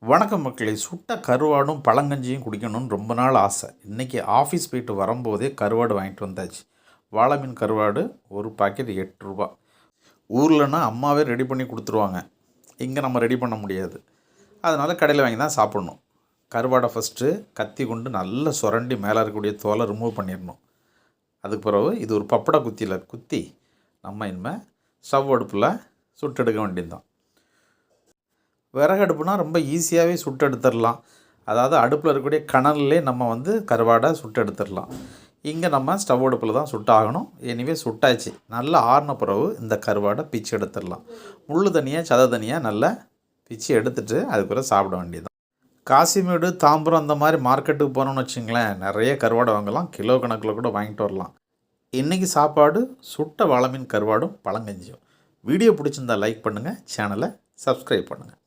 வணக்கம் மக்களே. சுட்ட கருவாடும் பழங்கஞ்சியும் குடிக்கணும்னு ரொம்ப நாள் ஆசை. இன்றைக்கி ஆஃபீஸ் போயிட்டு வரும்போதே கருவாடு வாங்கிட்டு வந்தாச்சு. வாழை மீன் கருவாடு ஒரு பாக்கெட் 8 ரூபா. ஊர்லன்னா அம்மாவே ரெடி பண்ணி கொடுத்துருவாங்க. இங்கே நம்ம ரெடி பண்ண முடியாது. அதனால் கடையில் வாங்கி தான் சாப்பிட்ணும். கருவாடை ஃபஸ்ட்டு கத்தி கொண்டு நல்லா சுரண்டி மேலே இருக்கக்கூடிய தோலை ரிமூவ் பண்ணிடணும். அதுக்கு பிறகு இது ஒரு பப்படை குத்தியில் குத்தி நம்ம இனிமேல் ஸ்டவ் அடுப்பில் சுட்டெடுக்க வேண்டியது தான். விறகு அடுப்புனா ரொம்ப ஈஸியாகவே சுட்டு எடுத்துடலாம். அதாவது அடுப்பில் இருக்கக்கூடிய கனல்லே நம்ம கருவாடை சுட்டு எடுத்துடலாம். இங்கே நம்ம ஸ்டவ் அடுப்பில் தான் சுட்டாகணும். எனிவே சுட்டாச்சு. நல்லா ஆறின பிறகு இந்த கருவாடை பிச்சு எடுத்துடலாம். முள் தனியாக சதை தனியாக நல்லா பிச்சு எடுத்துகிட்டு அதுக்கு பிறகு சாப்பிட வேண்டியது. காசிமேடு, தாம்பரம் அந்த மாதிரி மார்க்கெட்டுக்கு போனோம்னு வச்சுங்களேன், நிறைய கருவாடை வாங்கலாம். கிலோ கணக்கில் கூட வாங்கிட்டு வரலாம். இன்றைக்கி சாப்பாடு சுட்ட வாழை மீன் கருவாடும் பழங்கஞ்சியும். வீடியோ பிடிச்சிருந்தால் லைக் பண்ணுங்கள், சேனலை சப்ஸ்கிரைப் பண்ணுங்கள்.